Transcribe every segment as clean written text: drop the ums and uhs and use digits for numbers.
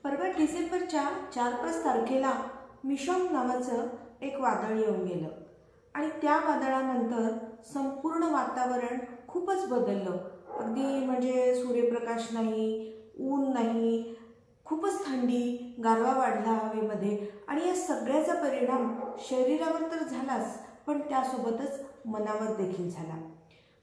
परवा डिसेंबरच्या 4-5 तारखेला मिशॉंग नावाचं एक वादळ येऊन गेलं आणि त्या वादळानंतर संपूर्ण वातावरण खूपच बदललं. अगदी म्हणजे सूर्यप्रकाश नाही, ऊन नाही, खूपच थंडी, गारवा वाढला हवेमध्ये आणि या सगळ्याचा परिणाम शरीरावर तर झालाच, पण त्यासोबतच मनावर देखील झाला.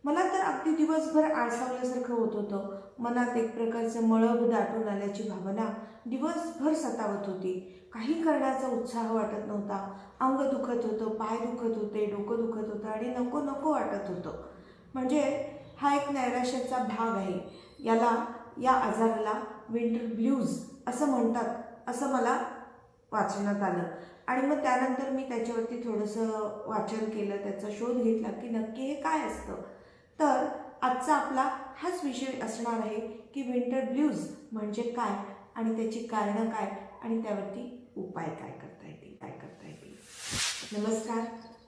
मला तर अगदी दिवसभर आळसावल्यासारखं होत होतं. मनात एक प्रकारचं मळभ दाटून आल्याची भावना दिवसभर सतावत होती. काही करण्याचा उत्साह वाटत नव्हता. अंग दुखत होतं, पाय दुखत होते, डोकं दुखत होतं आणि नको नको वाटत होतं. म्हणजे हा एक नैराश्याचा भाग आहे. या आजाराला विंटर ब्ल्यूज असं म्हणतात, असं मला वाचण्यात आलं. आणि मग त्यानंतर मी त्याच्यावरती थोडंसं वाचन केलं, त्याचा शोध घेतला की नक्की हे काय असतं. तर आजचा आपला हाच विषय असणार आहे की विंटर ब्ल्यूज म्हणजे काय आणि त्याची कारणं काय आणि त्यावरती उपाय काय करता येतील. नमस्कार,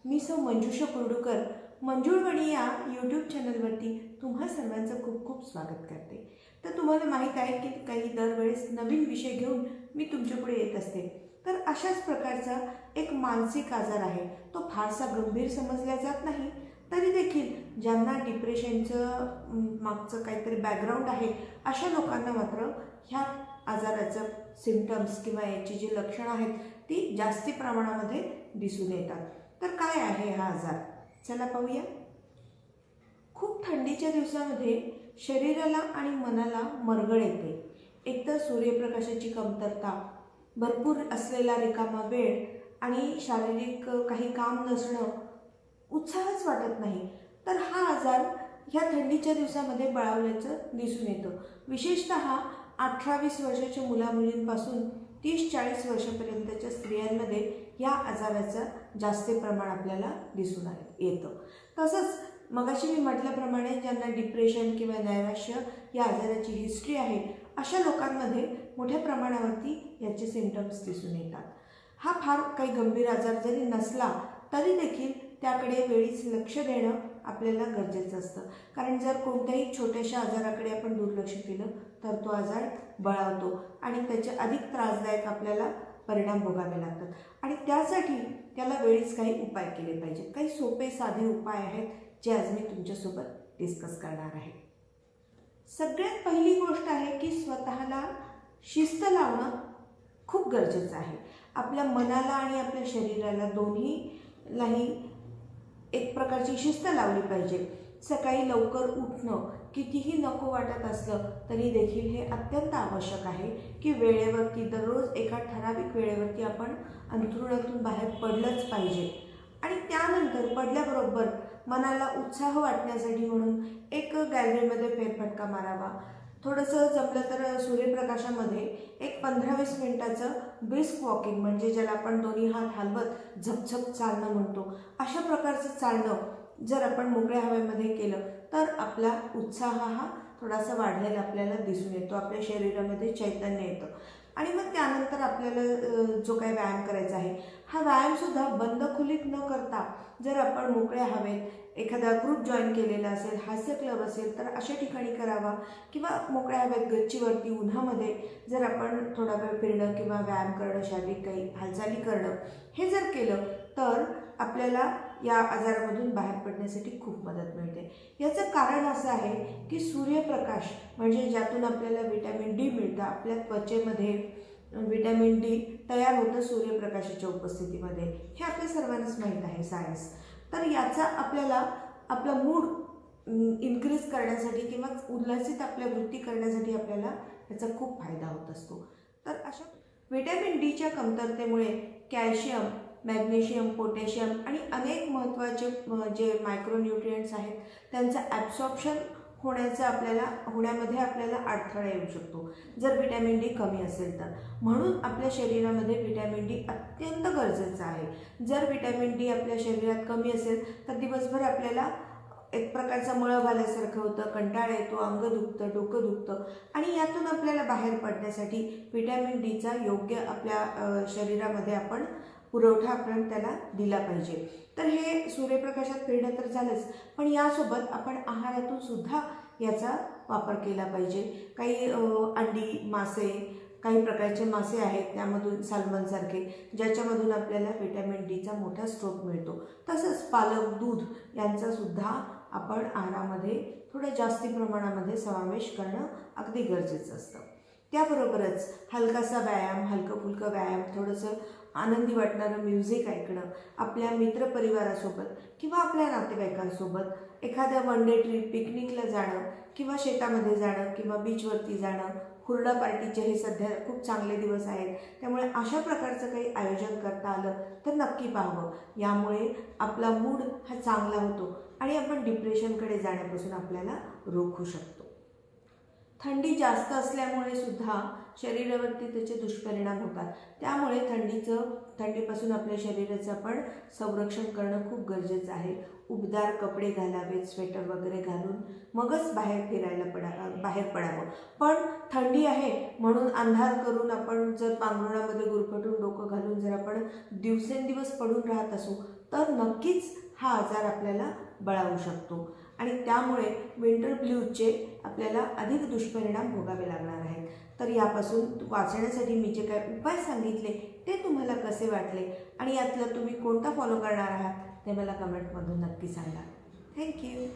मी सौ मंजुषा कुर्डूकर मंजुळवाणी या यूट्यूब चॅनलवरती तुम्हा सर्वांचं खूप खूप स्वागत करते. तर तुम्हाला माहीत आहे की काही दरवेळेस नवीन विषय घेऊन मी तुमच्यापुढे येत असते. तर अशाच प्रकारचा एक मानसिक आजार आहे. तो फारसा गंभीर समजला जात नाही, तरी देखील ज्यांना डिप्रेशनचं मागचं काहीतरी बॅकग्राऊंड आहे अशा लोकांना मात्र ह्या आजाराचं सिम्पटम्स किंवा याची जी लक्षणं आहेत ती जास्ती प्रमाणामध्ये दिसून येतात. तर काय आहे हा आजार, चला पाहूया. खूप थंडीच्या दिवसामध्ये शरीराला आणि मनाला मरगळ येते. एकतर सूर्यप्रकाशाची कमतरता, भरपूर असलेला रिकामा वेळ आणि शारीरिक काही काम नसणं, उत्साहच वाटत नाही. तर हा आजार ह्या थंडीच्या दिवसामध्ये बळावल्याचं दिसून येतं. विशेषतः 18-20 वर्षाच्या मुलामुलींपासून 30-40 वर्षापर्यंतच्या स्त्रियांमध्ये या आजाराचं जास्त प्रमाण आपल्याला दिसून येतं. तसंच मगाशी मी म्हटल्याप्रमाणे ज्यांना डिप्रेशन किंवा नैराश्य या आजाराची हिस्ट्री आहे अशा लोकांमध्ये मोठ्या प्रमाणावरती याचे सिम्पटम्स दिसून येतात. हा फार काही गंभीर आजार जरी नसला तरी देखील त्याकडे वेळीच लक्ष देणं आपल्याला गरजेचं असतं. कारण जर कोणत्याही छोट्याशा आजाराकडे आपण दुर्लक्ष केलं तर तो आजार बळावतो आणि त्याचे अधिक त्रासदायक आपल्याला परिणाम भोगावे लागतात. आणि त्यासाठी त्याला वेळीच काही उपाय केले पाहिजेत. काही सोपे साधे उपाय आहेत जे आज मी तुमच्यासोबत डिस्कस करणार आहे. सगळ्यात पहिली गोष्ट आहे की स्वतःला शिस्त लावणं खूप गरजेचं आहे. आपल्या मनाला आणि आपल्या शरीराला दोन्हीलाही एक प्रकारची शिस्त लावली पाहिजे. सकाळी लवकर उठणं कितीही नको वाटत असलं तरी देखील हे अत्यंत आवश्यक आहे की वेळेवरती दररोज एका ठराविक वेळेवरती आपण अंथरुणातून बाहेर पडलंच पाहिजे. आणि त्यानंतर पडल्याबरोबर मनाला उत्साह वाटण्यासाठी म्हणून एक गॅलरीमध्ये फेरफटका मारावा. थोडंसं जमलं तर सूर्यप्रकाशामध्ये एक 15-20 मिनिटाचं ब्रिस्क वॉकिंग, म्हणजे ज्याला आपण दोन्ही हात हलवत झपझप चालणं म्हणतो, अशा प्रकारचं चालणं जर आपण मोकळ्या हवेमध्ये केलं तर आपला उत्साह हा थोडासा वाढलेला आपल्याला दिसून येतो. आपल्या शरीरामध्ये चैतन्य येतं. आणि मग त्यानंतर आपल्याला जो काही व्यायाम करायचा आहे हा व्यायामसुद्धा बंद खोलीत न करता जर आपण मोकळ्या हवेत एखादा ग्रुप जॉईन केलेला असेल, हास्य क्लब असेल तर अशा ठिकाणी करावा. किंवा मोकळ्या हवेत गच्चीवरती उन्हामध्ये जर आपण थोडा वेळ फिरणं किंवा व्यायाम करणं, शारीरिक काही हालचाली करणं हे जर केलं तर आपल्याला या आजारामधून बाहेर पडण्यासाठी खूप मदत मिळते. याचं कारण असं आहे की सूर्यप्रकाश म्हणजे ज्यातून आपल्याला विटॅमिन डी मिळतं, आपल्या त्वचेमध्ये विटॅमिन डी तयार होतं सूर्यप्रकाशाच्या उपस्थितीमध्ये. हे आपल्या सर्वांनाच माहीत आहे, सायन्स. तर याचा आपल्याला आपला मूड इन्क्रीज करण्यासाठी किंवा उल्हासित आपल्या वृत्ती करण्यासाठी आपल्याला याचा खूप फायदा होत असतो. तर अशा विटॅमिन डीच्या कमतरतेमुळे कॅल्शियम, मॅग्नेशियम, पोटॅशियम आणि अनेक महत्त्वाचे जे मायक्रोन्यूट्रिएंट्स आहेत त्यांचं ॲब्सॉर्प्शन होण्यामध्ये आपल्याला अडथळा येऊ शकतो जर विटॅमिन डी कमी असेल तर. म्हणून आपल्या शरीरामध्ये विटॅमिन डी अत्यंत गरजेचं आहे. जर विटॅमिन डी आपल्या शरीरात कमी असेल तर दिवसभर आपल्याला एक प्रकारचा मळभ आल्यासारखं होतं, कंटाळा येतो, अंग दुखतं, डोकं दुखतं. आणि यातून आपल्याला बाहेर पडण्यासाठी विटॅमिन डीचा योग्य आपल्या शरीरामध्ये आपण पुरवठा आपण त्याला दिला पाहिजे. तर हे सूर्यप्रकाशात फिरणं तर झालंच, पण यासोबत आपण आहारातून सुद्धा याचा वापर केला पाहिजे. काही अंडी, मासे, काही प्रकारचे मासे आहेत त्यामधून साल्मनसारखे, ज्याच्यामधून आपल्याला व्हिटॅमिन डीचा मोठा स्रोत मिळतो. तसंच पालक, दूध यांचासुद्धा आपण आहारामध्ये थोडं जास्ती प्रमाणामध्ये समावेश करणं अगदी गरजेचं असतं. त्याबरोबरच हलकासा व्यायाम, हलकं फुलकं व्यायाम, थोडंसं आनंदी वाटणारं म्युझिक ऐकणं, आपल्या मित्रपरिवारासोबत किंवा आपल्या नातेवाईकांसोबत एखाद्या वन डे ट्रिप, पिकनिकला जाणं किंवा शेतामध्ये जाणं किंवा बीचवरती जाणं, हुरडा पार्टीचे हे सध्या खूप चांगले दिवस आहेत, त्यामुळे अशा प्रकारचं काही आयोजन करता आलं तर नक्की पाहावं. यामुळे आपला मूड हा चांगला होतो आणि आपण डिप्रेशनकडे जाण्यापासून आपल्याला रोखू शकतो. थंडी जास्त असल्यामुळे सुद्धा शरीरावरती त्याचे दुष्परिणाम होतात. त्यामुळे थंडीपासून आपल्या शरीराचं आपण संरक्षण करणं खूप गरजेचं आहे. उबदार कपडे घालावेत, स्वेटर वगैरे घालून मगच बाहेर पडावं. पण थंडी आहे म्हणून अंधार करून आपण जर पांघरुणामध्ये गुरफटून डोकं घालून जर आपण दिवसेंदिवस पडून राहत असू तर नक्कीच हा आजार आपल्याला बळावू शकतो आणि त्यामुळे विंटर ब्ल्यूजचे आपल्याला अधिक दुष्परिणाम भोगावे लागणार आहेत. तर यापासून वाचण्यासाठी मी जे काही उपाय सांगितले ते तुम्हाला कसे वाटले आणि यातलं तुम्ही कोणता फॉलो करणार आहात ते मला कमेंटमधून नक्की सांगा. थँक्यू.